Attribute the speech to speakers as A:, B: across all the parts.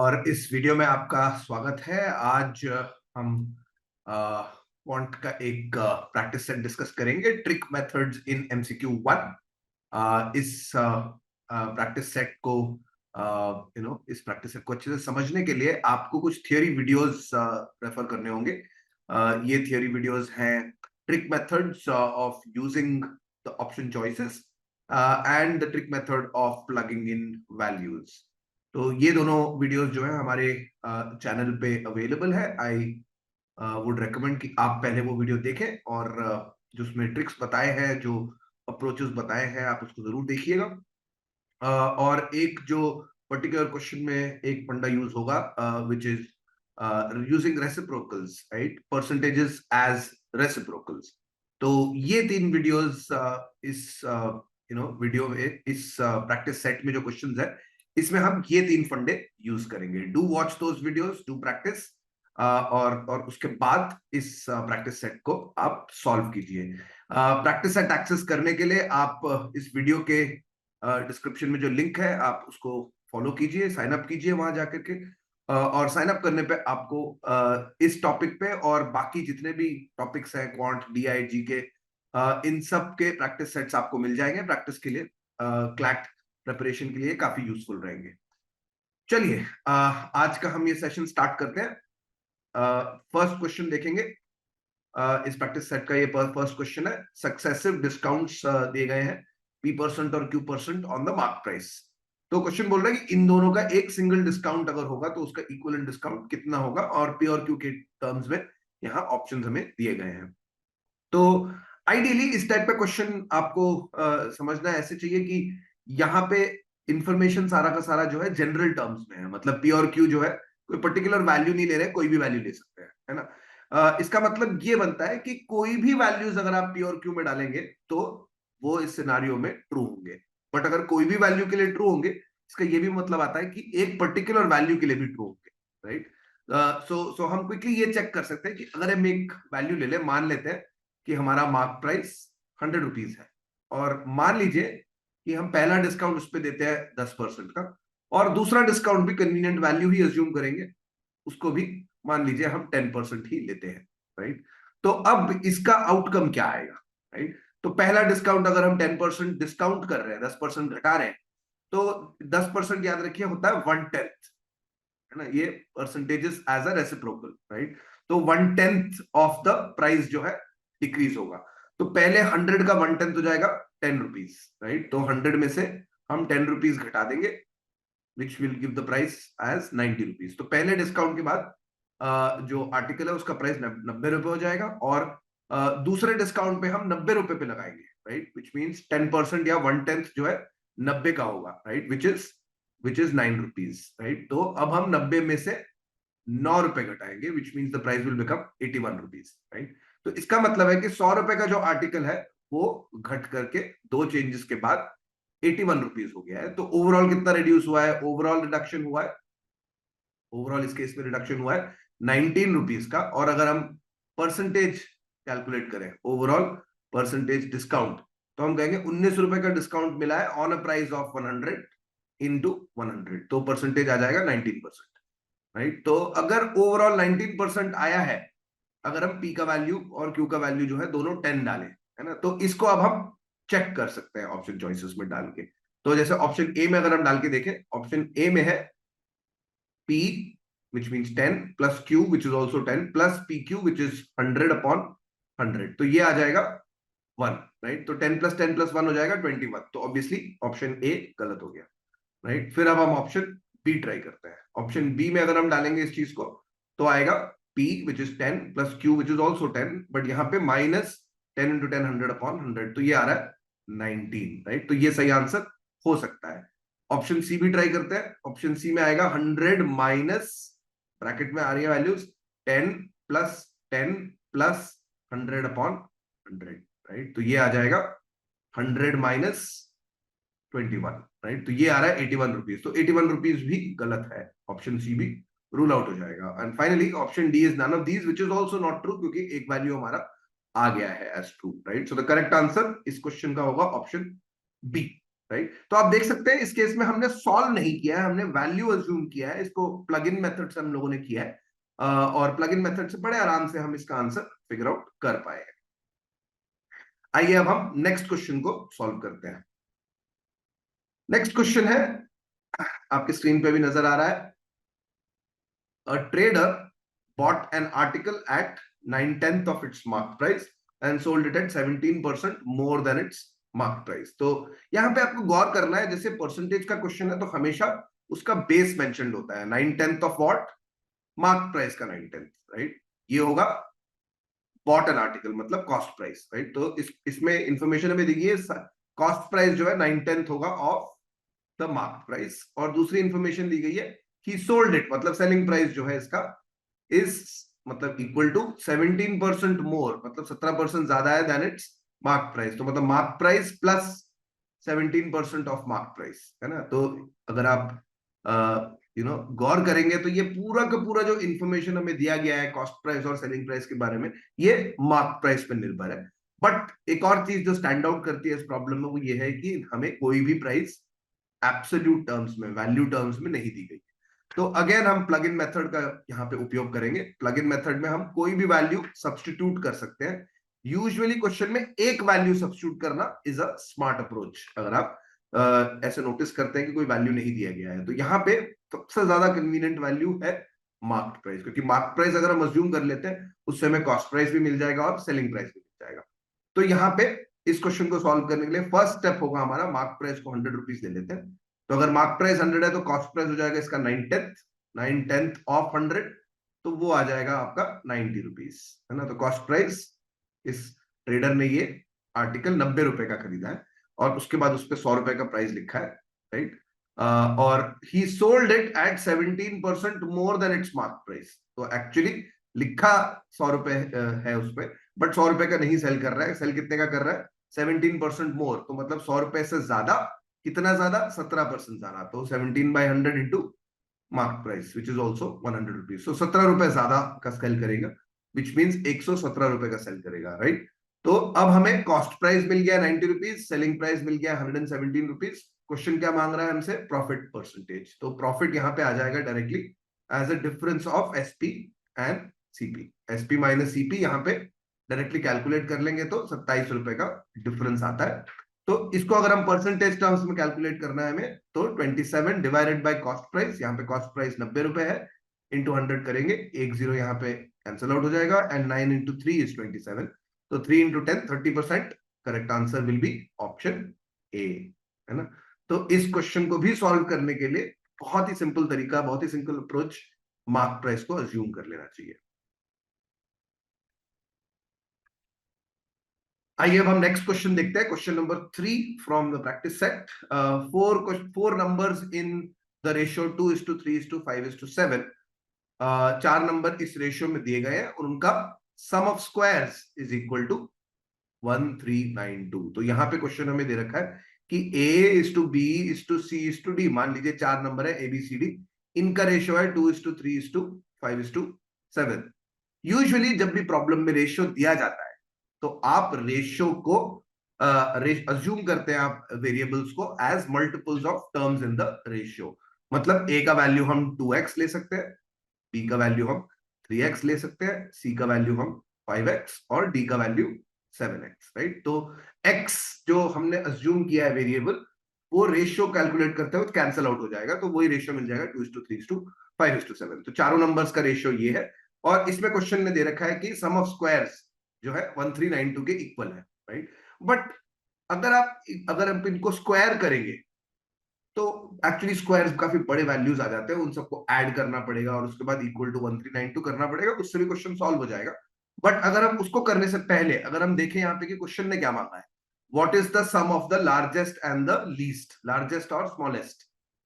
A: और इस वीडियो में आपका स्वागत है। आज हम क्वांट का एक प्रैक्टिस सेट डिस्कस करेंगे, ट्रिक मेथड्स इन एमसीक्यू 1। इस प्रैक्टिस सेट को इस प्रैक्टिस सेट को अच्छे से समझने के लिए आपको कुछ थियोरी वीडियोस रेफर करने होंगे। ये थियोरी वीडियोस हैं trick methods of using the option choices and the trick method of plugging in values. तो ये दोनों वीडियोस जो है हमारे चैनल पे अवेलेबल है। आई वुड रेकमेंड कि आप पहले वो वीडियो देखें और जो उसमें ट्रिक्स बताए हैं, जो अप्रोचेस बताए हैं, आप उसको जरूर देखिएगा। और एक जो पर्टिकुलर क्वेश्चन में एक फंडा यूज होगा which is using reciprocals, right, percentages as reciprocals. तो ये तीन वीडियोस इस वीडियो में, इस प्रैक्टिस सेट में जो क्वेश्चंस है, इसमें हम ये तीन फंडे यूज करेंगे। Do watch those videos, do practice, और उसके बाद इस प्रैक्टिस सेट को आप सॉल्व कीजिए। प्रैक्टिस सेट एक्सेस करने के लिए आप इस वीडियो के डिस्क्रिप्शन में जो लिंक है आप उसको फॉलो कीजिए, साइन अप कीजिए वहां जाकर के। और साइन अप करने पे आपको इस टॉपिक पे और बाकी जितने भी टॉपिक्स हैं, क्वांट, डीआई, जीके, इन सब के प्रैक्टिस सेट्स आपको मिल जाएंगे। प्रैक्टिस के लिए, क्लैट प्रिपरेशन के लिए काफी यूजफुल रहेंगे। चलिए आज का हम ये सेशन स्टार्ट करते हैं। फर्स्ट क्वेश्चन देखेंगे। इस प्रैक्टिस सेट का ये फर्स्ट क्वेश्चन है। सक्सेसिव डिस्काउंट्स दिए गए हैं, P% और Q% on the mark price. तो क्वेश्चन बोल रहा है कि इन दोनों का एक सिंगल डिस्काउंट अगर होगा तो उसका इक्विवेलेंट डिस्काउंट कितना होगा, और P और Q के टर्म्स में यहाँ ऑप्शंस हमें दिए गए हैं। तो आइडियली इस टाइप का क्वेश्चन आपको समझना ऐसे चाहिए कि यहाँ पे इंफॉर्मेशन सारा का सारा जो है जनरल टर्म्स में है। मतलब P और Q जो है कोई पर्टिकुलर वैल्यू नहीं ले रहे, कोई भी वैल्यू ले सकते हैं, है ना। इसका मतलब ये बनता है कि कोई भी वैल्यूज अगर आप P और Q में डालेंगे तो वो इस सिनारियो में ट्रू होंगे। बट अगर कोई भी वैल्यू के लिए ट्रू होंगे, इसका ये भी मतलब आता है कि एक पर्टिकुलर वैल्यू के लिए भी ट्रू होंगे, राइट। सो हम क्विकली ये चेक कर सकते हैं कि अगर हम एक वैल्यू ले लें, मान लेते हैं कि हमारा मार्क प्राइस 100 रुपीज है, और मान लीजिए कि हम पहला डिस्काउंट उस पर देते हैं 10% का, और दूसरा डिस्काउंट भी कन्वीनियंट वैल्यू ही अज्यूम करेंगे, उसको भी मान लीजिए हम 10% ही लेते हैं, राइट। तो अब इसका आउटकम क्या आएगा, राइट। तो पहला डिस्काउंट अगर हम 10% डिस्काउंट कर रहे हैं, 10% घटा रहे हैं, तो 10% याद रखिए होता है 1/10, है ना। ये percentages as a reciprocal, right. तो 1/10 ऑफ द प्राइस जो है डिक्रीज होगा। तो पहले 100 का 1/10 हो जाएगा 10 रुपीज, राइट। तो 100 में से हम 10 रुपीज घटा देंगे, which will give the price as 90 rupees. तो पहले डिस्काउंट के बाद जो आर्टिकल है उसका प्राइस 90 रुपए हो जाएगा, और दूसरे डिस्काउंट पे हम 90 रुपए पे लगाएंगे, राइट, विच मीन्स 10% या 1/10 जो है 90 का होगा, right, which is 9 rupees, right. तो अब हम 90 में से 9 रुपए घटाएंगे, which means the price will become 81 rupees, right. तो इसका मतलब है कि 100 रुपए का जो आर्टिकल है वो घट करके दो चेंजेस के बाद 81 रुपीज हो गया है। तो ओवरऑल कितना रिड्यूस हुआ है, ओवरऑल रिडक्शन हुआ है, ओवरऑल इस केस में रिडक्शन हुआ है 19 रुपीज का। और अगर हम परसेंटेज कैलकुलेट करें, ओवरऑल परसेंटेज डिस्काउंट, तो हम कहेंगे 19 रुपए का डिस्काउंट मिला है on a price of 100 into 100, तो परसेंटेज आ जाएगा 19%, राइट। तो अगर ओवरऑल 19% आया है, अगर हम P का वैल्यू और Q का वैल्यू जो है दोनों 10 डालें, है ना, तो इसको अब हम चेक कर सकते हैं ऑप्शन चॉइसेस में डाल के। तो जैसे ऑप्शन ए में अगर हम डाल के देखें, ऑप्शन ए में है P which means 10 plus Q which is also 10 plus PQ which is 100 upon 100, तो ये आ जाएगा 1, राइट। तो 10 plus 10 plus 1 हो जाएगा 21। तो ऑब्वियसली ऑप्शन ए गलत हो गया, राइट। फिर अब हम ऑप्शन बी ट्राई करते हैं। ऑप्शन बी में अगर हम डालेंगे इस चीज को, तो आएगा P which is 10 plus Q which is also 10, but यहाँ पे माइनस 10 into 10 100 upon 100, तो ये आ रहा है 19, राइट। तो ये सही आंसर हो सकता है। ऑप्शन सी भी ट्राई करते हैं। ऑप्शन सी में आएगा 100 माइनस, ब्रैकेट में आ रही है values, 10 plus 10 plus 100 upon 100, right. तो ये आ जाएगा 100 माइनस 21, राइट। तो ये आ रहा है 81 रुपीज। तो 81 रुपीज भी गलत है, ऑप्शन सी भी रूल आउट हो जाएगा। And finally option D is none of these which is also not true, क्योंकि एक वैल्यू हमारा आ गया है as true, right. So the correct answer इस क्वेश्चन का होगा ऑप्शन बी। राइट। तो आप देख सकते हैं इस केस में हमने सॉल्व नहीं किया है, हमने वैल्यू अज्यूम किया है, इसको प्लग इन मेथड से हम लोगों ने किया है, और प्लग इन मेथड से बड़े आराम से हम इसका आंसर फिगर आउट कर पाए हैं। आइए अब हम नेक्स्ट क्वेश्चन को सॉल्व करते हैं। नेक्स्ट क्वेश्चन है, आपकी स्क्रीन पे भी नजर आ रहा है, a trader bought an article at 9/10 of its mark price and sold it at 17% more than its mark price। तो यहां पे आपको गौर करना है, जैसे परसेंटेज का क्वेश्चन है तो हमेशा उसका बेस मेंशन्ड होता है, 9/10 ऑफ व्हाट, मार्क प्राइस का 9/10, राइट। ये होगा बॉट एन आर्टिकल मतलब कॉस्ट प्राइस, राइट। तो इसमें इंफॉर्मेशन हमें देखिए, कॉस्ट प्राइस जो है 9/10 होगा ऑफ द मार्क प्राइस, और दूसरी इंफॉर्मेशन दी गई है ही सोल्ड इट, मतलब सेलिंग प्राइस जो है इसका इज मतलब इक्वल टू 17% मोर, मतलब 17% ज्यादा है देन इट्स मार्क प्राइस। तो मतलब mark price plus 17% of mark price, है ना। तो अगर आप गौर करेंगे तो ये पूरा का पूरा जो इंफॉर्मेशन हमें दिया गया है कॉस्ट प्राइस और सेलिंग प्राइस के बारे में, ये मार्क प्राइस पर निर्भर है। बट एक और चीज जो स्टैंड आउट करती है इस प्रॉब्लम में, वो ये है कि हमें कोई भी प्राइस एब्सोल्यूट टर्म्स में, वैल्यू टर्म्स में नहीं दी गई। तो अगेन हम प्लग इन मेथड का यहाँ पे उपयोग करेंगे। प्लग इन मेथड में हम कोई भी वैल्यू सब्स्टिट्यूट कर सकते हैं। यूजुअली क्वेश्चन में एक वैल्यू सब्स्टिट्यूट करना इज अ स्मार्ट अप्रोच। अगर आप ऐसे नोटिस करते हैं कि कोई वैल्यू नहीं दिया गया है, तो यहाँ पे सबसे ज्यादा कन्वीनियंट वैल्यू है मार्क प्राइस, क्योंकि मार्क प्राइस अगर हम अज्यूम कर लेते हैं उससे हमें कॉस्ट प्राइस भी मिल जाएगा और सेलिंग प्राइस भी मिल जाएगा। तो यहाँ पे इस क्वेश्चन को सॉल्व करने के लिए फर्स्ट स्टेप होगा हमारा, मार्क प्राइस को 100 रुपीज ले लेते हैं। तो अगर मार्क प्राइस 100 है तो कॉस्ट प्राइस हो जाएगा इसका 9/10 ऑफ 100, तो वो आ जाएगा आपका 90 रुपीज, है ना। तो कॉस्ट प्राइस, इस ट्रेडर ने ये आर्टिकल 90 रुपए का खरीदा है और उसके बाद उस पर 100 रुपए का प्राइस लिखा है, राइट। और ही sold it at 17% more than it's mark price. तो एक्चुअली लिखा 100 रुपए है उस पर, बट 100 रुपए का नहीं सेल कर रहा है। सेल कितने का कर रहा है? 17% मोर, तो मतलब 100 रुपए से ज्यादा। कितना ज्यादा? 17% ज्यादा। तो 17/100 into mark price which is also 100 rupees. तो 17 रुपए ज्यादा का सेल करेगा, विच मीन्स 117 रुपए का सेल करेगा, राइट। तो अब हमें कॉस्ट प्राइस मिल गया 90 रुपीज, सेलिंग प्राइस मिल गया 117 रुपीज। क्वेश्चन क्या मांग रहा है हमसे? Profit percentage. तो प्रॉफिट यहाँ पे आ जाएगा directly as a difference of SP and CP. SP minus CP यहाँ पे डायरेक्टली कैलकुलेट कर लेंगे तो 27 रुपए का डिफरेंस आता है। तो इसको अगर हम परसेंटेज टर्म्स में कैलकुलेट करना है हमें, तो 27 डिवाइडेड बाय कॉस्ट प्राइस, यहाँ पे कॉस्ट प्राइस 90 रुपए है, इंटू 100 करेंगे, एक जीरो यहाँ पे कैंसिल आउट हो जाएगा, एंड 9 इंटू 3 इज 27। तो 3 into 10 30%। Correct answer will be option A, है ना। तो इस क्वेश्चन को भी सॉल्व करने के लिए बहुत ही सिंपल तरीका, बहुत ही सिंपल अप्रोच, मार्क प्राइस को अज्यूम कर लेना चाहिए। आइए अब हम नेक्स्ट क्वेश्चन देखते हैं, question number 3 from the practice set. Four numbers in the ratio 2:3:5:7। चार नंबर इस रेशियो में दिए गए हैं और उनका sum of squares is equal to 1392। तो यहाँ पे क्वेश्चन हमें दे रखा है कि A:B:C:D, मान लीजिए चार नंबर है ABCD, इनका रेशियो है 2:3:5:7। यूजुअली जब भी प्रॉब्लम में रेशियो दिया जाता है तो आप रेशियो को अज्यूम करते हैं, आप वेरिएबल्स को as multiples of terms in the ratio. मतलब ए का वैल्यू हम 2x ले सकते हैं, बी का वैल्यू हम 3x ले सकते हैं, सी का वैल्यू हम 5x और डी का वैल्यू 7x, राइट। तो x जो हमने अज्यूम किया है वेरिएबल, वो रेशियो कैलकुलेट करते हुए कैंसिल आउट हो जाएगा, तो वही रेशियो मिल जाएगा 2:3:5:7। तो चारों नंबर्स का रेशियो ये है, और इसमें क्वेश्चन में दे रखा है कि सम ऑफ स्क्वायर्स जो है 1392 के इक्वल है, राइट। बट अगर आप इनको स्क्वायर करेंगे तो एक्चुअली स्क्वायर्स काफी बड़े वैल्यूज आ जाते हैं, उन सबको ऐड करना पड़ेगा और उसके बाद इक्वल टू 1392 करना पड़ेगा, उससे भी क्वेश्चन सॉल्व हो जाएगा। बट अगर हम उसको करने से पहले अगर हम देखें यहाँ पे कि क्वेश्चन ने क्या मांगा है, what is the sum of the largest and the least, largest और स्मॉलेस्ट।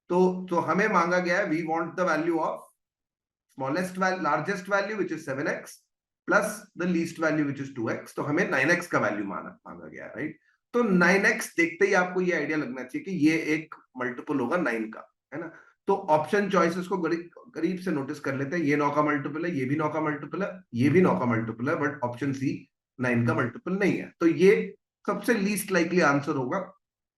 A: तो हमें मांगा गया है, we want the value of smallest value, largest value which is 7x plus the least value which is 2x। तो हमें 9x का value मांगा गया, राइट। तो 9x देखते ही आपको ये आइडिया लगना चाहिए कि ये एक मल्टीपल होगा 9 का, है ना। तो ऑप्शन चॉइसेस को करीब से नोटिस कर लेते हैं, ये 9 का मल्टीपल है, ये भी 9 का मल्टीपल है, ये भी 9 का मल्टीपल है, बट ऑप्शन सी 9 का मल्टीपल नहीं है। तो ये सबसे लीस्ट लाइकली आंसर होगा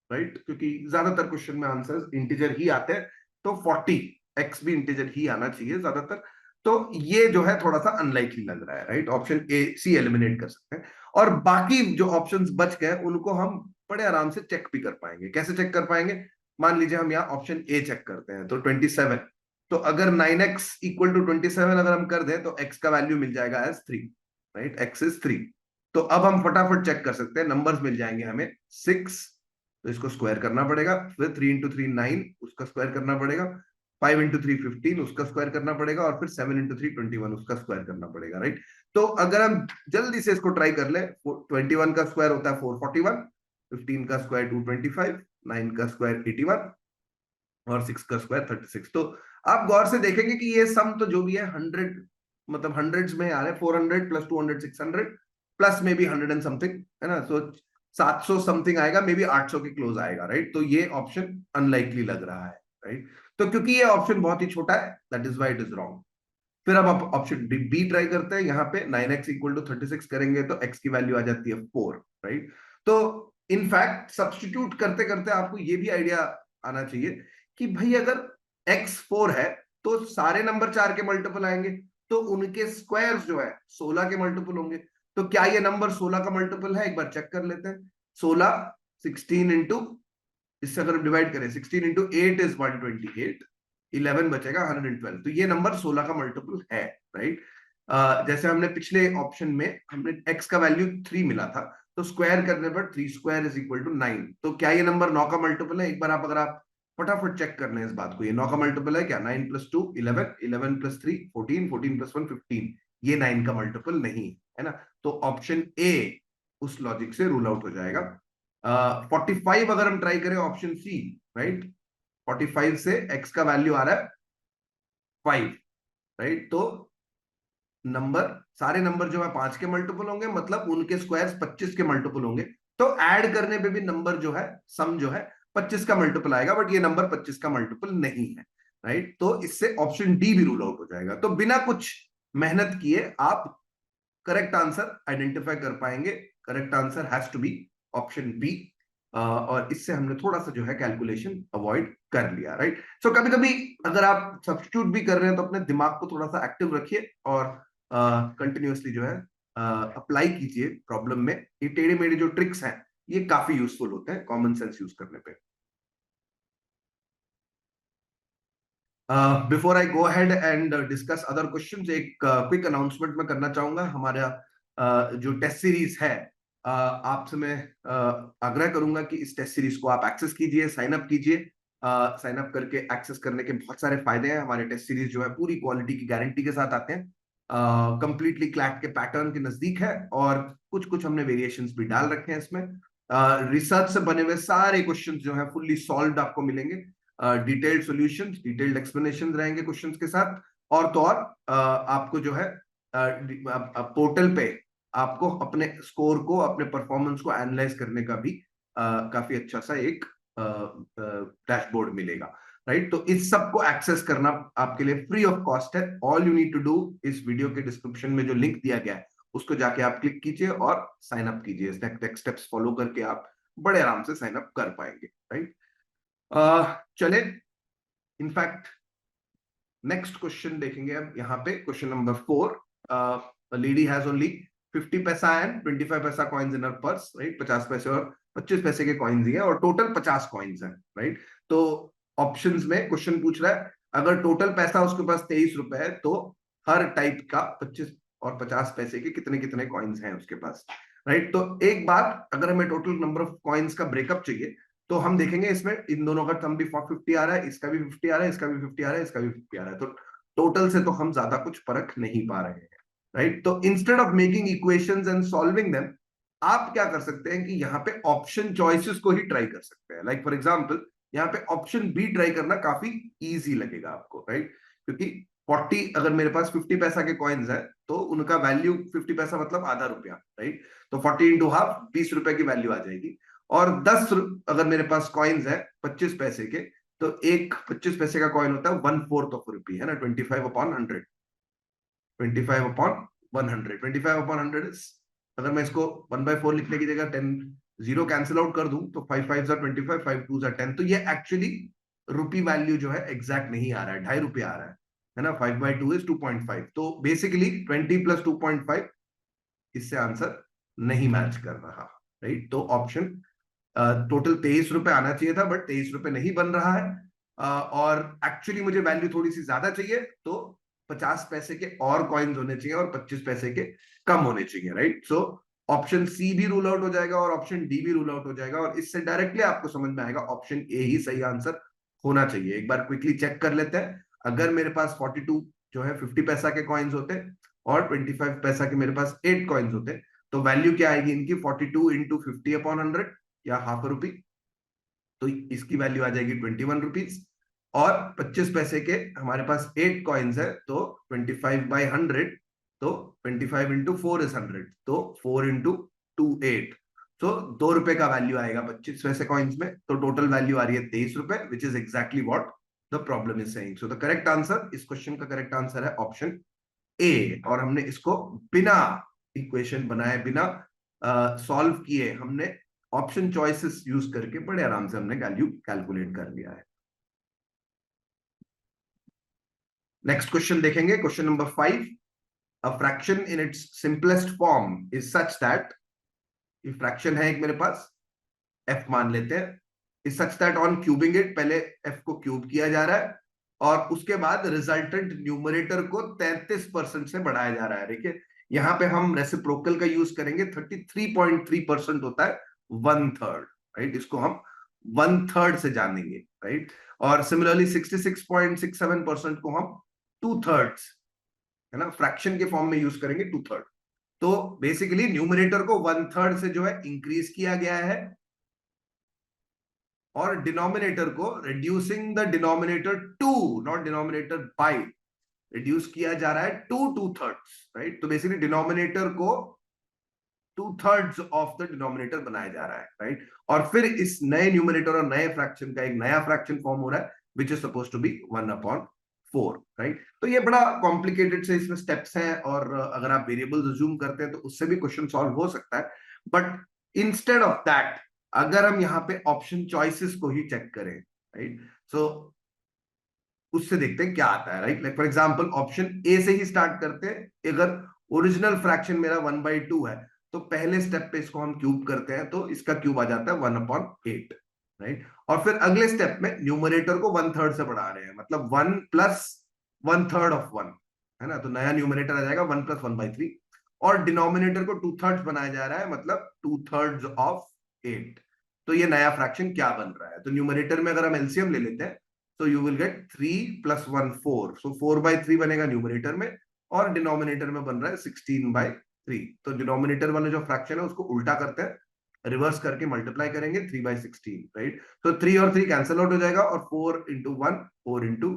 A: राइट, क्योंकि ज्यादातर क्वेश्चन में आंसर इंटीजर ही आते हैं, तो 40 एक्स भी इंटीजर ही आना चाहिए ज्यादातर। तो ये जो है थोड़ा सा अनलाइकली लग रहा है, right, option A C eliminate कर सकते हैं। और बाकी जो ऑप्शंस बच गए उनको हम बड़े आराम से चेक भी कर पाएंगे। कैसे चेक कर पाएंगे? मान लीजिए हम यहाँ ऑप्शन ए चेक करते हैं, तो 27, तो अगर 9x इक्वल टू 27 अगर हम कर दें तो x का वैल्यू मिल जाएगा एज 3, राइट, x इज 3। तो अब हम फटाफट चेक कर सकते हैं, नंबर्स मिल जाएंगे हमें 6, तो इसको स्क्वायर करना पड़ेगा, फिर 3 इंटू 3 9, उसका स्क्वायर करना पड़ेगा, 5 इंटू 3 15, उसका स्क्वायर करना पड़ेगा, और फिर 7 इंटू 3 21, उसका स्क्वायर करना पड़ेगा, राइट। तो अगर हम जल्दी से इसको ट्राई कर ले, 21 का स्क्वायर होता है 441, 15 का स्क्वायर 225, 9 का स्क्वायर 81, और 6 का स्क्वायर 36। तो आप गौर से देखेंगे कि ये सम तो जो भी है 100, मतलब हंड्रेड्स में आ रहे हैं, 400 plus 200 600 plus may be 100 and something, है ना। सो 700 समथिंग आएगा, मे बी 800 के क्लोज आएगा, राइट। तो ये ऑप्शन अनलाइकली लग रहा है, राइट। तो क्योंकि ये ऑप्शन बहुत ही छोटा है, that is why it is wrong. फिर अब आप ऑप्शन बी ट्राई करते हैं। यहाँ पे 9x इक्वल टू 36 करेंगे तो x की वैल्यू आ जाती है 4, राइट। तो इनफैक्ट सब्सटीट्यूट करते करते आपको ये भी आइडिया आना चाहिए कि भाई अगर x 4 है तो सारे नंबर 4 के मल्टीपल आएंगे, तो उनके स्क्वायर्स जो है 16 के मल्टीपल होंगे। तो क्या ये नंबर 16 का मल्टीपल है? एक बार चेक कर लेते हैं। 16 16 इंटू, इससे अगर डिवाइड करें 16 इंटू 8 इज 128, 11 बचेगा 112, तो ये नंबर 16 का मल्टीपल है, राइट। जैसे हमने पिछले ऑप्शन में हमने x का वैल्यू 3 मिला था, तो स्क्वायर करने पर 3 स्क्वायर इज इक्वल टू 9। तो क्या ये नंबर 9 का मल्टीपल है? एक बार अगर आप फटाफट चेक कर लें इस बात को, ये 9 का मल्टीपल है क्या? 9 प्लस 2 11, 11 प्लस 3 14, 14 प्लस 1 15, ये 9 का मल्टीपल नहीं है ना। तो ऑप्शन ए उस लॉजिक से रूल आउट हो जाएगा। 45 अगर हम ट्राई करें ऑप्शन सी, राइट, 45 से x का वैल्यू आ रहा है 5, राइट। तो नंबर, सारे नंबर जो है 5 के मल्टीपल होंगे, मतलब उनके स्क्वायर्स 25 के मल्टीपल होंगे। तो ऐड करने पे भी नंबर जो है, सम जो है 25 का मल्टीपल आएगा, बट ये नंबर 25 का मल्टीपल नहीं है, राइट। तो इससे ऑप्शन डी भी रूल आउट हो जाएगा। तो बिना कुछ मेहनत किए आप करेक्ट आंसर आइडेंटिफाई कर पाएंगे। Correct answer has to be option B. और इससे हमने थोड़ा सा जो है कैलकुलेशन अवॉइड कर लिया, राइट। सो कभी कभी अगर आप सब्स्टिट्यूट भी कर रहे हैं तो अपने दिमाग को थोड़ा सा एक्टिव रखिए और कंटिन्यूअसली जो है अप्लाई कीजिए प्रॉब्लम में। ये टेढ़े मेढ़े जो ट्रिक्स हैं ये काफी यूजफुल होते हैं कॉमन सेंस यूज करने पे। Before I go ahead and discuss other questions, एक क्विक अनाउंसमेंट मैं करना चाहूंगा। हमारा जो टेस्ट सीरीज है, आपसे मैं आग्रह करूंगा कि इस टेस्ट सीरीज को आप एक्सेस कीजिए, साइन अप कीजिए। साइन अप करके एक्सेस करने के बहुत सारे फायदे हैं। हमारे टेस्ट सीरीज जो है पूरी क्वालिटी की गारंटी के साथ आते हैं, कंप्लीटली क्लैट के पैटर्न के नजदीक है, और कुछ कुछ हमने वेरिएशंस भी डाल रखे हैं इसमें। रिसर्च से बने हुए सारे क्वेश्चंस जो है फुल्ली सॉल्व्ड आपको मिलेंगे। डिटेल्ड सॉल्यूशंस, डिटेल्ड एक्सप्लेनेशन रहेंगे क्वेश्चंस के साथ। और तो और आपको जो है पोर्टल पे आपको अपने स्कोर को, अपने परफॉर्मेंस को एनालाइज करने का भी काफी अच्छा सा एक डैशबोर्ड मिलेगा, राइट। तो इस सब को एक्सेस करना आपके लिए फ्री ऑफ कॉस्ट है। All you need to do, इस वीडियो के डिस्क्रिप्शन में जो लिंक दिया गया है उसको जाके आप क्लिक कीजिए और साइन अप कीजिए। स्टेप्स फॉलो करके आप बड़े आराम से साइन अप कर पाएंगे, राइट। चले, इनफैक्ट नेक्स्ट क्वेश्चन देखेंगे अब। यहाँ पे question number 4, lady has only 50 पैसा एंड 25 पैसा coins in her purse, right. 50 पैसे और 25 पैसे के कॉइन्स ही है, और टोटल 50 कॉइन्स हैं, राइट। तो ऑप्शंस में क्वेश्चन पूछ रहा है अगर टोटल पैसा उसके पास 23 रुपए है तो हर टाइप का 25 और 50 पैसे के कितने कितने कॉइन्स हैं उसके पास, राइट। तो एक बात, अगर हमें टोटल नंबर ऑफ कॉइन्स का ब्रेकअप चाहिए तो हम देखेंगे इसमें इन दोनों का सम भी 50 आ रहा है, इसका भी 50 आ रहा है, इसका भी 50 आ रहा है, इसका भी 50 आ रहा है। तो टोटल से तो हम ज्यादा कुछ परख नहीं पा रहे हैं, राइट। तो instead of making equations and solving them, आप क्या कर सकते हैं कि यहाँ पे ऑप्शन चॉइसेस को ही ट्राई कर सकते हैं। लाइक फॉर एग्जांपल यहाँ पे ऑप्शन बी ट्राई करना काफी इजी लगेगा आपको, राइट। क्योंकि 40, अगर मेरे पास 50 पैसा के कॉइन्स है तो उनका वैल्यू 50 पैसा मतलब आधा रुपया, राइट। तो 40 इंटू हाफ 20 रुपए की वैल्यू आ जाएगी। और 10 अगर मेरे पास कॉइन्स है 25 पैसे के, तो एक 25 पैसे का कॉइन होता है 1/4 ऑफ रुपी, है ना, 25/100, 25/100, 25/100 अगर मैं इसको 1/4 लिखने की जगह 10 जीरो कैंसिल आउट कर दूं तो 5 5 25, 5 2 10, तो ये एक्चुअली रुपी वैल्यू जो है एग्जैक्ट नहीं आ रहा है, ₹2.5 आ रहा है ना। 5/2 इज 2.5, तो बेसिकली 20 + 2.5 इससे आंसर नहीं मैच कर रहा, राइट। तो ऑप्शन टोटल ₹23 आना चाहिए था, बट ₹23 नहीं बन रहा है। और एक्चुअली मुझे वैल्यू थोड़ी सी ज्यादा चाहिए, तो 50 पैसे के और कॉइन्स होने चाहिए और 25 पैसे के कम होने चाहिए, राइट। सो ऑप्शन सी भी रूल आउट हो जाएगा और ऑप्शन डी भी रूल आउट हो जाएगा, और इससे डायरेक्टली आपको समझ में आएगा ऑप्शन ए ही सही आंसर होना चाहिए। एक बार क्विकली चेक कर लेते हैं। अगर मेरे पास 42 जो है 50 पैसा के कॉइन्स होते और 25 पैसा के मेरे पास 8 कॉइन्स होते, तो वैल्यू क्या आएगी इनकी, 42 इंटू 50/100 या हाफ रुपी, तो इसकी वैल्यू आ जाएगी ₹21। और 25 पैसे के हमारे पास 8 कॉइन्स है, तो 25/100, तो 25 इंटू 4 इज 100, तो 4 इंटू 2 8, तो ₹2 का वैल्यू आएगा 25 पैसे कॉइन्स में। तो टोटल वैल्यू आ रही है ₹23, which is exactly what the problem is saying. So the correct answer, इस क्वेश्चन का करेक्ट आंसर है ऑप्शन ए। और हमने इसको बिना इक्वेशन बनाए, बिना सॉल्व किए, हमने ऑप्शन चॉइसेस यूज करके बड़े आराम से हमने वैल्यू कैलकुलेट कर लिया है। नेक्स्ट क्वेश्चन देखेंगे, question number 5। A fraction in its simplest form is such that, ये फ्रैक्शन है एक मेरे पास, एफ मान लेते हैं, is such that on cubing it, पहले एफ को क्यूब किया जा रहा है और उसके बाद रिजल्टेंट न्यूमरेटर को 33% से बढ़ाया जा रहा है। देखिए यहां पे हम रेसिप्रोकल का यूज करेंगे, 33.3% होता है 1/3, राइट। इसको हम 1/3 से जानेंगे, राइट। और सिमिलरली 66.67% को हम 2/3, है ना, फ्रैक्शन के फॉर्म में यूज करेंगे 2/3। तो बेसिकली न्यूमरेटर को 1/3 से जो है इंक्रीज किया गया है, और डिनोमिनेटर को reducing the denominator to, not denominator by, reduce किया जा रहा है टू 2/3, राइट। तो बेसिकली डिनोमिनेटर को 2/3 ऑफ द डिनोमिनेटर बनाया जा रहा है, राइट। और फिर इस नए न्यूमरेटर और नए फ्रैक्शन का एक नया फ्रैक्शन फॉर्म हो रहा है, which is suppose to be 1/4, right. तो ये बड़ा कॉम्प्लिकेटेड से इसमें स्टेप्स हैं, और अगर आप वेरिएबल्स अज्यूम करते हैं तो उससे भी क्वेश्चन सॉल्व हो सकता है। बट इंस्टेड ऑफ दैट, अगर हम यहाँ पे ऑप्शन चॉइसेस को ही चेक करें, राइट, सो उससे देखते हैं क्या आता है, right. Like for example option A से ही स्टार्ट करते हैं। अगर ओरिजिनल फ्रैक्शन मेरा 1/2 है, तो पहले स्टेप पे इसको हम क्यूब करते हैं, तो इसका क्यूब आ जाता है 1/8, राइट। और फिर अगले स्टेप में न्यूमरेटर को 1/3 से बढ़ा रहे हैं, मतलब 1 + 1/3 ऑफ 1, है ना। तो नया न्यूमरेटर आ जाएगा 1 + 1/3, और डिनोमिनेटर को 2/3 बनाया जा रहा है, मतलब 2/3 ऑफ 8। तो ये नया फ्रैक्शन क्या बन रहा है, तो न्यूमरेटर में अगर हम एलसीएम ले लेते हैं, so you will get 3 + 1 4, so 4/3 बनेगा न्यूमरेटर में, और डिनोमिनेटर में बन रहा है 16/3। तो डिनोमिनेटर वाले जो फ्रैक्शन है उसको उल्टा करते हैं, रिवर्स करके मल्टीप्लाई करेंगे 3/16, राइट। तो 3 और 3 कैंसिल आउट हो जाएगा, और 4 × 1 4 ×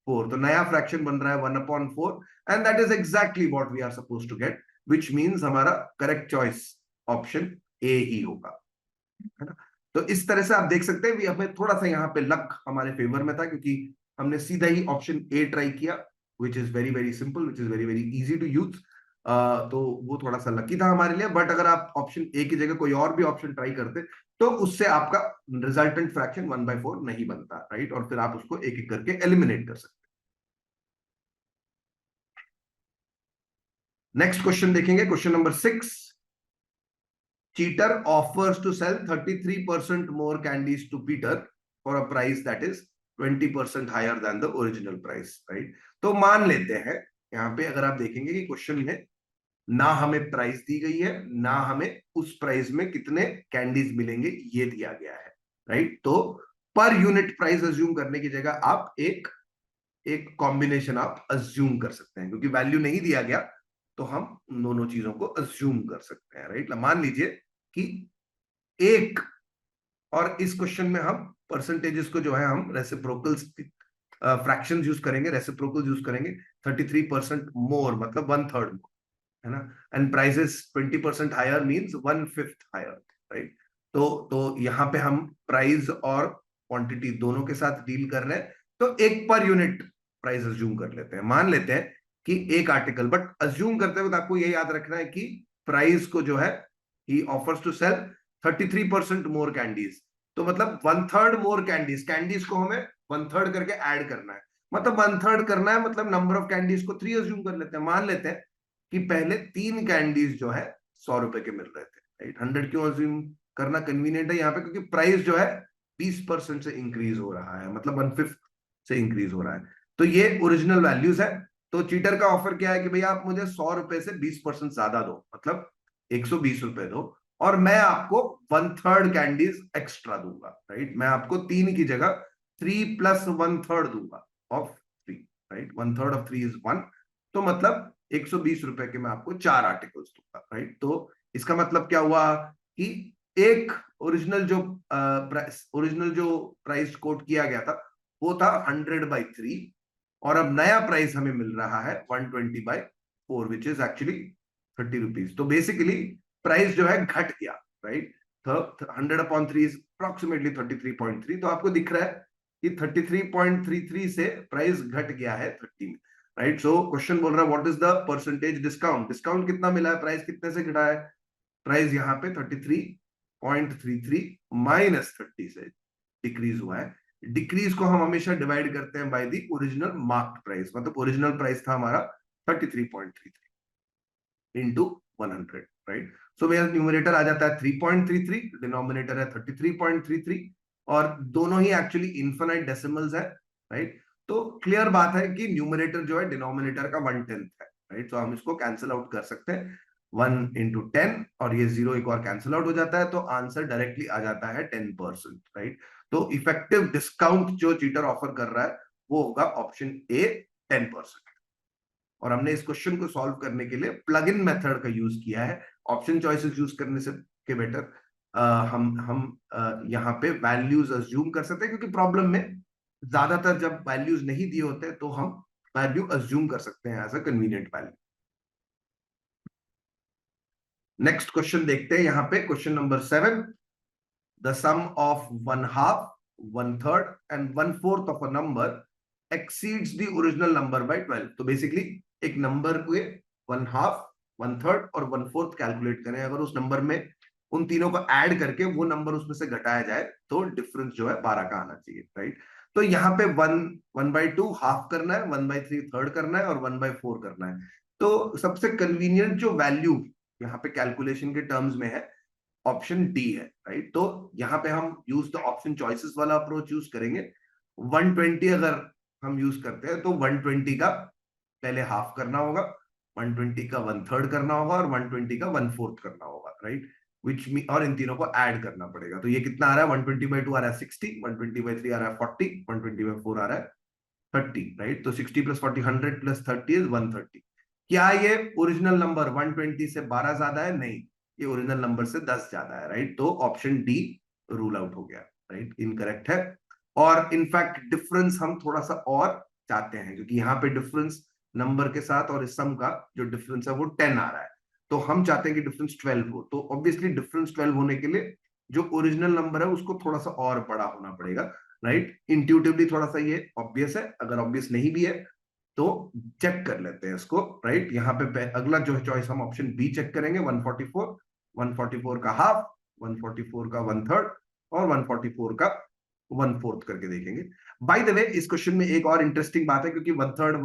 A: 4, तो नया फ्रैक्शन बन रहा है 1/4, and that is exactly what we are suppose to get, which means हमारा करेक्ट चॉइस ऑप्शन ए ही होगा, है ना। तो इस तरह से आप देख सकते हैं, हमें थोड़ा सा यहाँ पे लक हमारे फेवर में था, क्योंकि हमने सीधा ही ऑप्शन ए ट्राई किया, which is very very simple, which is very very easy to use. तो वो थोड़ा सा लकी था हमारे लिए। बट अगर आप ऑप्शन ए की जगह कोई और भी ऑप्शन ट्राई करते, तो उससे आपका रिजल्टेंट फ्रैक्शन 1/4 नहीं बनता, राइट। और फिर आप उसको एक एक करके एलिमिनेट कर सकते। नेक्स्ट क्वेश्चन देखेंगे, question number 6। Cheater offers to sell 33% more candies to Peter for a price that is 20% higher than the original price, right? तो मान लेते हैं यहाँ पे, अगर आप देखेंगे कि क्वेश्चन में ना हमें प्राइस दी गई है, ना हमें उस प्राइस में कितने कैंडीज मिलेंगे ये दिया गया है, राइट। तो पर यूनिट प्राइस अज्यूम करने की जगह आप एक एक कॉम्बिनेशन आप अज्यूम कर सकते हैं, क्योंकि वैल्यू नहीं दिया गया, तो हम दोनों चीजों को अज्यूम कर सकते हैं, राइट। मान लीजिए कि एक, और इस क्वेश्चन में हम परसेंटेजेस को जो है हम रेसिप्रोकल्स फ्रैक्शंस यूज करेंगे, रेसिप्रोकल्स यूज करेंगे। 33% मोर मतलब 1/3, है ना। And prices 20% higher means 1/5 higher, right. तो यहाँ पे हम प्राइस और क्वांटिटी दोनों के साथ डील कर रहे हैं, तो एक पर यूनिट प्राइस अज्यूम कर लेते हैं। मान लेते हैं कि एक आर्टिकल, बट अज्यूम करते वक्त आपको ये याद रखना है कि प्राइस को जो है ही offers to sell 33% more candies, तो मतलब 1/3 मोर कैंडीज, कैंडीज को हमें 1/3 करके ऐड करना है, मतलब 1/3 करना है, मतलब नंबर ऑफ कैंडीज को 3 अज्यूम कर लेते हैं, मान लेते हैं कि पहले 3 कैंडीज जो है 100 रुपए के मिल रहे थे, राइट। 100 क्यों अज्यूम करना कन्वीनियंट है यहाँ पे, क्योंकि प्राइस जो है 20% से इंक्रीज हो रहा है, मतलब 1/5 से इंक्रीज हो रहा है। तो ये ओरिजिनल वैल्यूज है। तो चीटर का ऑफर क्या है कि भैया आप मुझे 100 रुपए से 20% ज्यादा दो, मतलब 120 रुपए दो, और मैं आपको 1/3 कैंडीज एक्स्ट्रा दूंगा, राइट। मैं आपको 3 की जगह 3 + 1/3 दूंगा ऑफ 3, राइट। 1/3 ऑफ 3 इज 1, तो मतलब 120 रुपए के मैं आपको 4 आर्टिकल्स दूंगा, राइट। तो इसका मतलब क्या हुआ कि एक ओरिजिनल जो प्राइस कोट किया गया था वो था 100/3, और अब नया प्राइस हमें मिल रहा है 120/4, विच इज एक्चुअली 30 रुपीज। तो बेसिकली प्राइस जो है घट गया, राइट। तो 100/3 इज अप्रोक्सीमेटली 33.3, तो आपको दिख रहा है कि 33.33 से प्राइस घट गया है 30 में, राइट। सो क्वेश्चन बोल रहा है what is the percentage discount, discount कितना मिला है, प्राइस कितने से घटा है, प्राइस यहाँ पे 33.33 -30 से डिक्रीज हुआ है। डिक्रीज को हम हमेशा डिवाइड करते हैं by the original marked price, मतलब ओरिजिनल प्राइस था हमारा 33.33 इंटू 100, राइट। सो मेरा न्यूमरेटर आ जाता है 3.33, डिनोमिनेटर है 33.33, और दोनों ही एक्चुअली इन्फिनाइट डेसिमल्स है, राइट। तो क्लियर बात है कि न्यूमरेटर जो है डिनोमिनेटर का 1/10 है, राइट। तो हम इसको कैंसिल आउट कर सकते हैं 1 × 10, और ये 0 एक और कैंसिल आउट हो जाता है, तो आंसर डायरेक्टली आ जाता है 10%, राइट। तो इफेक्टिव डिस्काउंट जो चीटर ऑफर कर रहा है वो होगा ऑप्शन ए, 10%। और हमने इस क्वेश्चन को सॉल्व करने के लिए प्लग इन मेथड का यूज किया है, ऑप्शन चॉइसेस यूज करने से के बेटर हम यहाँ पे वैल्यूज अज्यूम कर सकते हैं, क्योंकि प्रॉब्लम में ज्यादातर जब वैल्यूज नहीं दिए होते तो हम वैल्यू अज्यूम कर सकते हैं as a convenient value. Next question देखते हैं, यहाँ पे question number 7, the sum of 1/2, 1/3 and 1/4 of a number exceeds the original number by 12। तो बेसिकली एक नंबर के 1/2, 1/3 और 1/4 कैलकुलेट करें, अगर उस नंबर में उन तीनों को ऐड करके वो नंबर उसमें से घटाया जाए तो डिफरेंस जो है 12 का आना चाहिए, राइट। तो यहाँ पे 1/2 हाफ करना है, 1/3 थर्ड करना है, और 1/4 करना है। तो सबसे कन्वीनियंट जो वैल्यू यहाँ पे कैलकुलेशन के टर्म्स में है ऑप्शन डी है, राइट। तो यहाँ पे हम यूज द ऑप्शन चॉइसेस वाला अप्रोच यूज करेंगे। 120 अगर हम यूज करते हैं तो 120 का पहले हाफ करना होगा, 120 का 1/3 करना होगा, और 120 का 1/4 करना होगा, राइट। विच मी और इन तीनों को ऐड करना पड़ेगा। तो ये कितना आ रहा है, 120/2 आ रहा है 60, 120/3 आ रहा है 40, 120/4 आ रहा है 30, राइट। तो 60 + 40 100 + 30 इज 130। क्या ये ओरिजिनल नंबर 120 से 12 ज्यादा है, नहीं, ये ओरिजिनल नंबर से 10 ज्यादा है, राइट। तो ऑप्शन डी रूल आउट हो गया, राइट, इनकरेक्ट है। और इनफैक्ट डिफरेंस हम थोड़ा सा और चाहते हैं, क्योंकि यहाँ पे डिफरेंस नंबर के साथ और इस सम का जो डिफरेंस है वो 10 आ रहा है, तो हम चाहते हैं कि डिफरेंस 12 हो। तो ऑब्वियसली डिफरेंस 12 होने के लिए जो ओरिजिनल नंबर है उसको थोड़ा सा और बड़ा होना पड़ेगा, राइट। इंट्यूटिवली थोड़ा सा ये ऑब्वियस है, अगर ऑब्वियस नहीं भी है तो चेक कर लेते हैं इसको, राइट। यहाँ पे अगला जो चॉइस हम ऑप्शन बी चेक करेंगे, 144, 144 का हाफ, 144 का 1/3 और 144 का 1/4 करके देखेंगे। बाय द वे इस क्वेश्चन में एक और इंटरेस्टिंग बात है, क्योंकि 1/3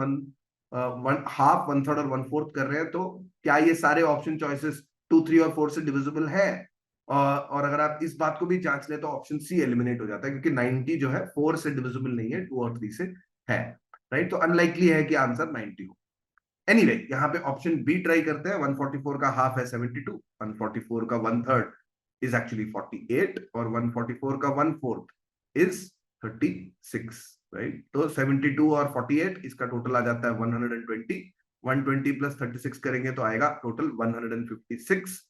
A: वन हाफ, 1/3 और 1/4 कर रहे हैं, तो क्या ये सारे ऑप्शन चॉइसेस 2, 3 और 4 से डिविजिबल है, और अगर आप इस बात को भी जांच ले तो ऑप्शन सी एलिमिनेट हो जाता है, क्योंकि 90 जो है 4 से डिविजिबल नहीं है, 2 और 3 से है, राइट। तो अनलाइकली है कि आंसर 90 हो। एनीवे यहाँ पे ऑप्शन बी ट्राई करते हैं। 144 का हाफ है 72, 144 का 1/3 इज एक्चुअली 48, और 144 का 1/4 इज 36, राइट। तो 72 और 48 इसका टोटल आ जाता है 120, 120 + 36 करेंगे तो आएगा टोटल 156।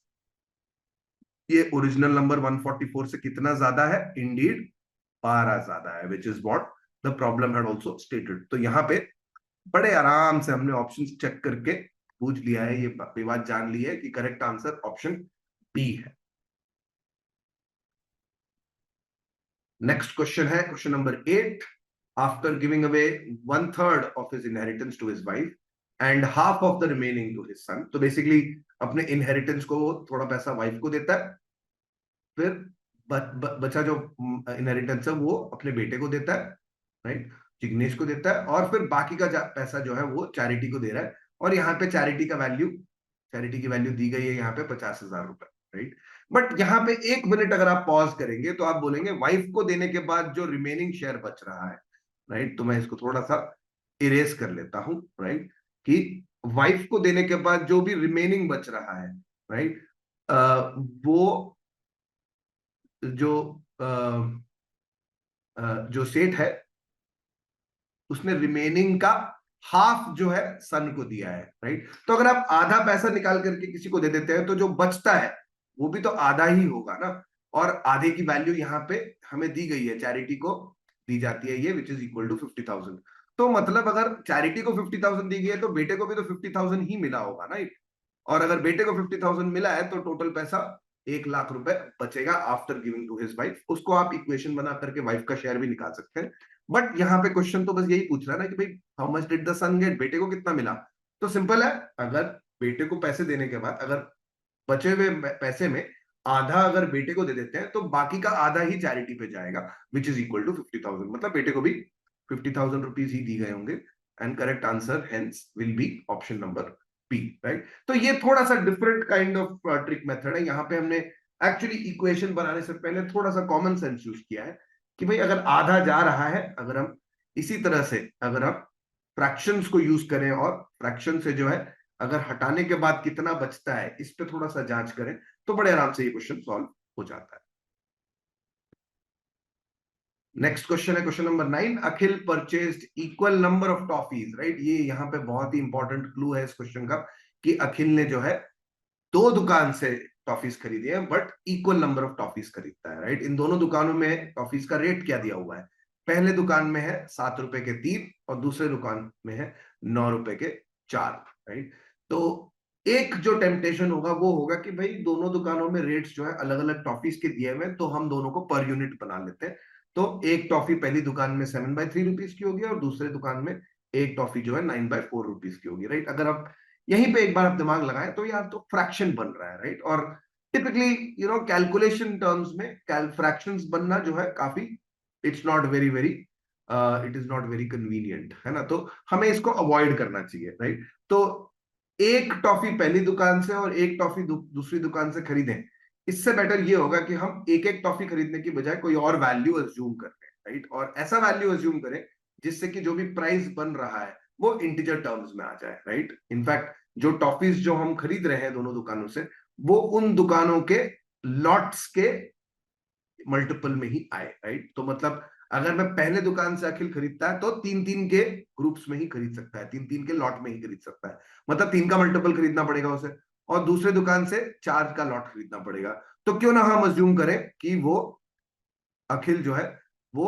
A: ये ओरिजिनल नंबर 144 से कितना ज्यादा है, इंडीड 12 ज्यादा है, which is what the problem had also stated. तो यहाँ पे बड़े आराम से हमने ऑप्शन चेक करके पूछ लिया है, ये बात जान ली है कि करेक्ट आंसर ऑप्शन बी है। नेक्स्ट क्वेश्चन है question number 8, after giving away 1/3 of his inheritance to his wife and half of the remaining to his son. तो बेसिकली अपने इनहेरिटेंस को थोड़ा पैसा वाइफ को देता है, फिर बचा जो इनहेरिटेंस है वो अपने बेटे को देता है, राइट, जिग्नेश को देता है, और फिर बाकी का पैसा जो है वो चैरिटी को दे रहा है। और यहाँ पे चैरिटी की वैल्यू दी गई है यहाँ पे 50,000 रुपए, राइट। बट यहाँ पे 1 मिनट अगर आप पॉज करेंगे तो आप बोलेंगे वाइफ को देने के बाद जो रिमेनिंग शेयर बच रहा है, राइट, तो मैं इसको थोड़ा सा इरेज कर लेता हूं, राइट, कि वाइफ को देने के बाद जो भी रिमेनिंग बच रहा है, राइट, वो जो जो सेठ है उसने रिमेनिंग का हाफ जो है सन को दिया है, राइट। तो अगर आप आधा पैसा निकाल करके किसी को दे देते हैं तो जो बचता है वो भी तो आधा ही होगा ना। और आधे की वैल्यू यहाँ पे हमें दी गई है, चैरिटी को दी जाती है ये, विच इज इक्वल टू 50,000। तो मतलब अगर चैरिटी को 50,000 दी गई है तो बेटे को भी तो 50,000 ही मिला होगा ना। और अगर बेटे को 50,000 मिला है तो टोटल पैसा 1 लाख रुपए बचेगा after giving to his wife. उसको आप इक्वेशन बना करके वाइफ का शेयर भी निकाल सकते हैं। बट यहाँ पे क्वेश्चन तो बस यही पूछ रहा है ना कि भाई how much did the son get, बेटे को कितना मिला। तो सिंपल है, अगर बेटे को पैसे देने के बाद अगर बचे हुए पैसे में आधा अगर बेटे को दे देते हैं तो बाकी का आधा ही चैरिटी पे जाएगा, विच इज इक्वल टू 50,000। मतलब बेटे को भी 50,000 रुपीज ही दी गए होंगे। And correct answer hence will be option number B, right. तो ये थोड़ा सा different kind of trick method है। यहाँ पे हमने एक्चुअली इक्वेशन बनाने से पहले थोड़ा सा कॉमन सेंस यूज किया है कि भाई अगर आधा जा रहा है, अगर हम इसी तरह से अगर हम फ्रैक्शंस को यूज करें और फ्रैक्शन से जो है अगर हटाने के बाद कितना बचता है इस पे थोड़ा सा जांच करें तो बड़े आराम से ये क्वेश्चन सॉल्व हो जाता है। नेक्स्ट क्वेश्चन है question number 9। Akhil purchased equal number of toffees, right. ये यहाँ पे बहुत ही इंपॉर्टेंट क्लू है इस क्वेश्चन का कि अखिल ने जो है 2 दुकान से टॉफीज खरीदी है but equal number of toffees खरीदता है, राइट। इन दोनों दुकानों में टॉफीज का रेट क्या दिया हुआ है, पहले दुकान में है 7 रुपए के 3 और दूसरे दुकान में है 9 रुपए के 4, राइट। तो एक जो टेम्पटेशन होगा वो होगा कि भाई दोनों दुकानों में रेट्स जो है अलग अलग टॉफीज के दिए हुए हैं तो हम दोनों को पर यूनिट बना लेते हैं। तो एक टॉफी पहली दुकान में 7/3 रुपीज की होगी और दूसरे दुकान में एक टॉफी जो है 9/4 रुपीज की होगी, राइट। अगर आप यहीं पे एक बार आप दिमाग लगाएं तो यार तो फ्रैक्शन बन रहा है, राइट। और टिपिकली कैलकुलेशन टर्म्स में फ्रैक्शंस बनना जो है काफी it's not very very it is not very convenient, है ना। तो हमें इसको अवॉइड करना चाहिए, राइट। तो एक टॉफी पहली दुकान से और एक टॉफी दूसरी दुकान से खरीदें, इससे बेटर ये होगा कि हम एक एक टॉफी खरीदने की बजाय कोई और वैल्यू अज्यूम कर लें, राइट। और ऐसा वैल्यू अज्यूम करें जिससे कि जो भी प्राइस बन रहा है वो इंटीजर टर्म्स में आ जाए, राइट। इनफैक्ट जो टॉफीज जो हम खरीद रहे हैं दोनों दुकानों से वो उन दुकानों के लॉट्स के मल्टीपल में ही आए, राइट। तो मतलब अगर मैं पहले दुकान से अखिल खरीदता है तो 3-3 के ग्रुप्स में ही खरीद सकता है, 3-3 के लॉट में ही खरीद सकता है। मतलब 3 का मल्टीपल खरीदना पड़ेगा उसे और दूसरे दुकान से 4 का लॉट खरीदना पड़ेगा। तो क्यों ना हम अज्यूम करें कि वो अखिल जो है वो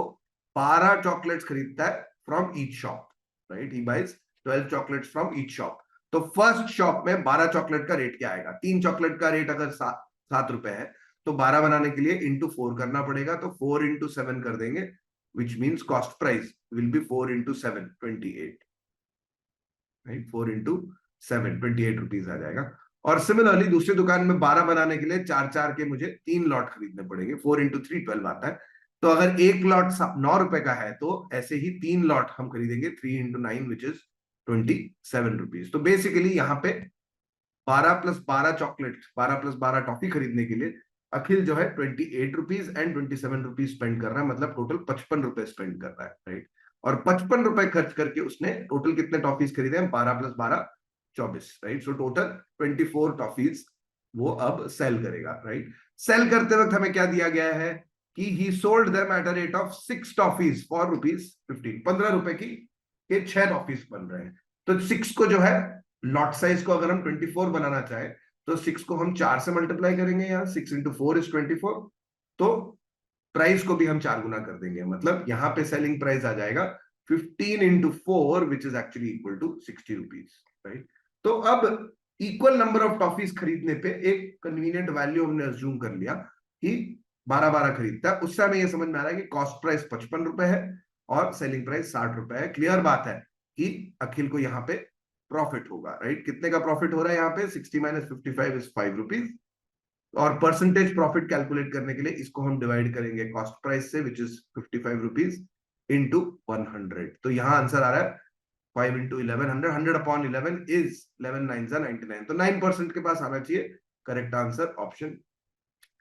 A: 12 चॉकलेट्स खरीदता है from each shop, right. He buys 12 chocolates from each shop. तो फर्स्ट शॉप में 12 चॉकलेट का रेट क्या आएगा, 3 चॉकलेट का रेट अगर 7 रुपए है तो 12 बनाने के लिए इंटू 4 करना पड़ेगा। तो 4 इंटू 7 कर देंगे, which means cost price will be 4 into 7 28, right. 4 into 7 28 rupees आ जाएगा। और सिमिलरली दूसरी दुकान में 12 बनाने के लिए 4-4 के मुझे 3 लॉट खरीदने पड़ेंगे, 4 इंटू 3 12 आता है। तो अगर एक लॉट 9 रुपए का है तो ऐसे ही 3 लॉट हम खरीदेंगे 3 इंटू 9 विच इज 27 रुपीज। तो बेसिकली यहाँ पे 12+12 चॉकलेट 12+12 टॉफी खरीदने के लिए अखिल जो है 28 रुपीज एंड 27 रुपीज स्पेंड कर रहा है, मतलब टोटल 55 रुपए स्पेंड कर रहा है, राइट। और 55 रुपए खर्च करके उसने टोटल कितने टॉफीज खरीदे हैं, 12+12 24, राइट। सो टोटल 24 टॉफीज वो अब सेल करेगा, राइट। सेल करते वक्त हमें क्या दिया गया है कि ही sold them at a rate of 6 toffees for ₹15, 15 रुपए की ये 6 टॉफीज बन रहे हैं। तो 6 को जो है लॉट साइज को अगर हम 24 बनाना चाहे तो 6 को हम 4 से मल्टीप्लाई करेंगे, यहाँ 6 इंटू 4 इज 24। तो प्राइस को भी हम 4 गुना कर देंगे, मतलब यहाँ पे सेलिंग प्राइस आ जाएगा 15 into 4 which is actually equal to 60 rupees, right. तो अब इक्वल नंबर ऑफ टॉफीज खरीदने पे एक कन्वीनियंट वैल्यू हमने अज्यूम कर लिया कि 12-12 खरीदता है। उससे हमें यह समझ में आ रहा है कि कॉस्ट प्राइस 55 रुपए है और सेलिंग प्राइस 60 रुपए है। क्लियर बात है कि अखिल को यहाँ पे प्रॉफिट होगा, राइट। कितने का प्रॉफिट हो रहा है यहाँ पे, 60 - 55 इज 5 रुपीज, और परसेंटेज प्रॉफिट कैलकुलेट करने के लिए इसको हम डिवाइड करेंगे कॉस्ट प्राइस से, विच इज 55 रुपीज इंटू 100। तो यहाँ आंसर आ रहा है 5 इंटू 1100, 100 अपॉन 11 इज 11 9 99। तो 9% के पास आना चाहिए। करेक्ट आंसर ऑप्शन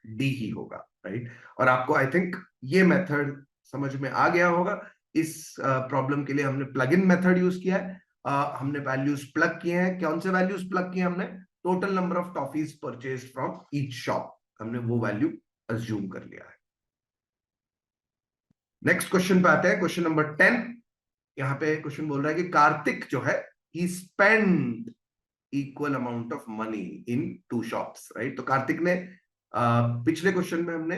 A: डी ही होगा, राइट। और आपको आई थिंक ये मेथड समझ में आ गया होगा। इस प्रॉब्लम के लिए हमने प्लग इन मेथड यूज किया है। हमने वैल्यूज प्लग किए हैं। कौन से वैल्यूज प्लग किए हमने? Total number of toffees purchase from each shop, हमने वो वैल्यू अज्यूम कर लिया है। नेक्स्ट क्वेश्चन पे आते हैं, क्वेश्चन नंबर 10। यहाँ पे क्वेश्चन बोल रहा है कि कार्तिक जो है ही spend equal amount of money in 2 shops, right. तो कार्तिक ने पिछले क्वेश्चन में हमने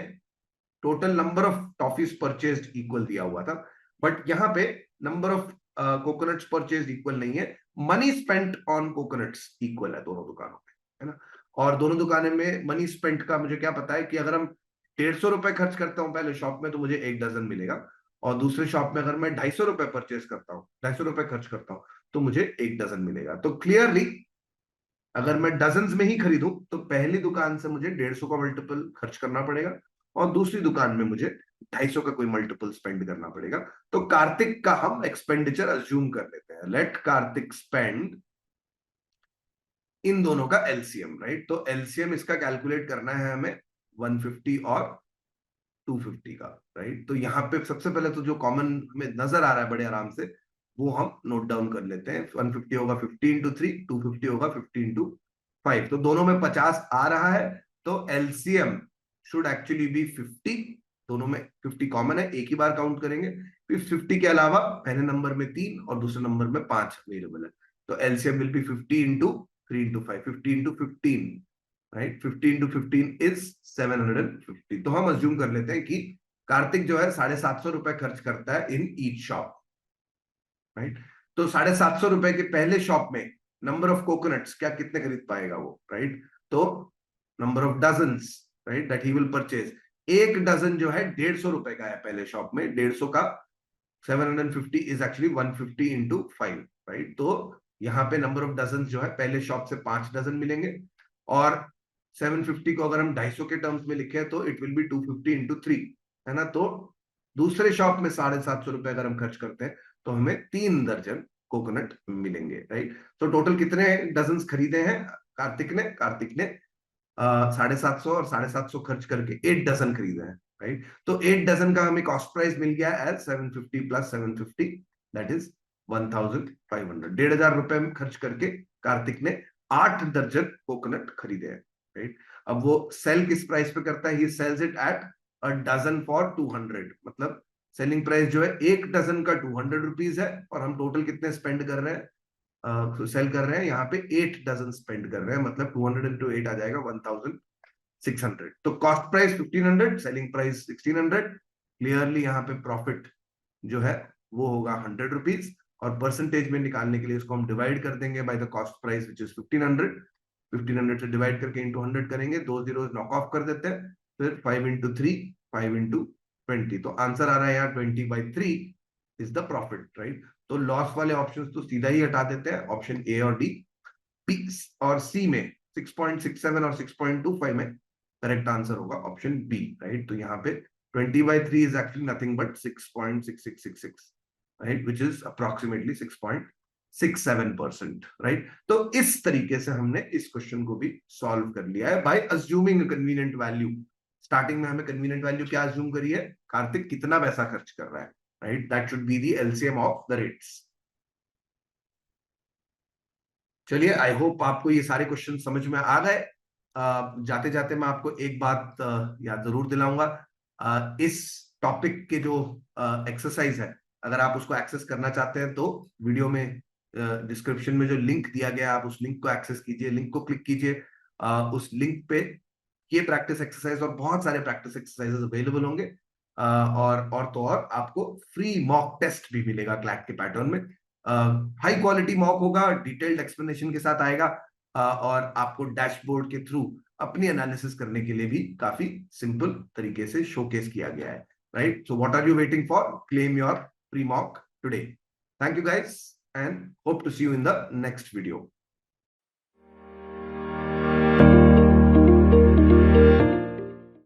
A: total number of toffees purchased equal दिया हुआ था, बट यहाँ पे number of coconuts purchased equal नहीं है, money spent on coconuts equal है दोनों दुकानों में, है ना। और दोनों दुकानों में मनी स्पेंट का मुझे क्या पता है कि अगर हम 150 रुपए खर्च करता हूँ पहले शॉप में तो मुझे 1 डजन मिलेगा, और दूसरे शॉप में अगर मैं 250 रुपए परचेज करता हूँ, 250 रुपए खर्च करता हूँ, तो मुझे 1 डजन मिलेगा। तो क्लियरली अगर मैं डजन्स में ही खरीदूं तो पहली दुकान से मुझे 150 का मल्टीपल खर्च करना पड़ेगा, और दूसरी दुकान में मुझे 250 का कोई मल्टीपल स्पेंड करना पड़ेगा। तो कार्तिक का हम एक्सपेंडिचर अज्यूम कर लेते हैं। लेट कार्तिक स्पेंड इन दोनों का एलसीएम, राइट। तो एलसीएम इसका कैलकुलेट करना है हमें 150 और 250 का, राइट। तो यहाँ पे सबसे पहले तो जो कॉमन में नजर आ रहा है बड़े आराम से, वो हम नोट डाउन कर लेते हैं। 150 होगा 50 इंटू 3, 250 होगा 50 इंटू 5। तो दोनों में 50 आ रहा है, तो एलसीएम शुड एक्चुअली बी 50। दोनों में 50 कॉमन है, एक ही बार काउंट करेंगे। फिर 50 के अलावा पहले नंबर में 3 और दूसरे नंबर में 5 अवेलेबल है, तो LCM will be 50 into 3 into 5, 50 into 15, right. 50 into 15 is 750। तो हम अज्यूम कर लेते हैं कि कार्तिक जो है 750 रुपए खर्च करता है इन ईच शॉप, राइट। तो 750 रुपए के पहले शॉप में नंबर ऑफ कोकोनट्स क्या कितने खरीद पाएगा वो, राइट। तो number of dozens, right, that he will purchase. एक डजन जो है 150 रुपए का है पहले शॉप में, 150 का 750 इज एक्चुअली 150 इंटू 5, राइट। तो यहाँ पे नंबर ऑफ डजन जो है पहले शॉप से 5 डजन मिलेंगे, और 750 को अगर हम 250 के टर्म्स में लिखे तो इट विल बी 250 इंटू 3, है ना। तो दूसरे शॉप में 750 रुपए अगर हम खर्च करते हैं तो हमें 3 दर्जन कोकोनट मिलेंगे, राइट। तो टोटल कितने डजन खरीदे हैं कार्तिक ने 750 और 750 खर्च करके 8 डजन खरीदे हैं, राइट। तो 8 डजन का हमें कॉस्ट प्राइस मिल गया एज 750 प्लस 750, दैट इज 1500। 1,500 रुपए में खर्च करके कार्तिक ने 8 दर्जन कोकोनट खरीदे हैं, राइट। अब वो सेल किस प्राइस पे करता है? He sells it at a dozen for 200, मतलब सेलिंग प्राइस जो है एक डजन का 200 रुपीज है, और हम टोटल कितने स्पेंड कर रहे हैं, सेल कर रहे हैं यहाँ पे 8 डजन स्पेंड कर रहे हैं, मतलब 200 इंटू 8 आ जाएगा 1600। तो cost price 1500, selling price 1600। Clearly यहाँ पे प्रॉफिट जो है वो होगा 100 रुपीज, और परसेंटेज में निकालने के लिए इसको हम डिवाइड कर देंगे by the cost price which is 1500। 1500 से डिवाइड करके इंटू 100 करेंगे, 2 जीरो नॉक ऑफ कर देते हैं, फिर 5 इंटू 3, 5 इंटू 20। तो आंसर आ रहा है यहाँ 20/3 इज द प्रॉफिट, राइट। तो लॉस वाले ऑप्शंस तो सीधा ही हटा देते हैं, ऑप्शन ए और डी। बी और सी में 6.67 और 6.25 में करेक्ट आंसर होगा ऑप्शन बी, राइट। तो यहाँ पे 20/3 is actually nothing but 6.6666, right, which is approximately 6.67%, right। तो इस तरीके से हमने इस क्वेश्चन को भी सॉल्व कर लिया है by assuming convenient value. Starting में हमें कन्वीनियंट वैल्यू क्या अज्यूम करी है? कार्तिक कितना पैसा खर्च कर रहा है, right. That should be the LCM of the rates. चलिए, आई होप आपको ये सारे क्वेश्चन समझ में आ गए। जाते जाते मैं आपको एक बात याद जरूर दिलाऊंगा। इस टॉपिक के जो एक्सरसाइज है, अगर आप उसको एक्सेस करना चाहते हैं तो वीडियो में डिस्क्रिप्शन में जो लिंक दिया गया है आप उस लिंक को एक्सेस कीजिए, लिंक को क्लिक कीजिए। उस लिंक पे ये प्रैक्टिस एक्सरसाइज और बहुत सारे प्रैक्टिस एक्सरसाइजेस अवेलेबल होंगे। और तो और आपको फ्री मॉक टेस्ट भी मिलेगा क्लैट के पैटर्न में। हाई क्वालिटी मॉक होगा, डिटेल्ड एक्सप्लेनेशन के साथ आएगा, और आपको डैशबोर्ड के थ्रू अपनी एनालिसिस करने के लिए भी काफी सिंपल तरीके से शोकेस किया गया है, right. So what are you waiting for? Claim your pre mock today. Thank you guys and hope to see you in the next video.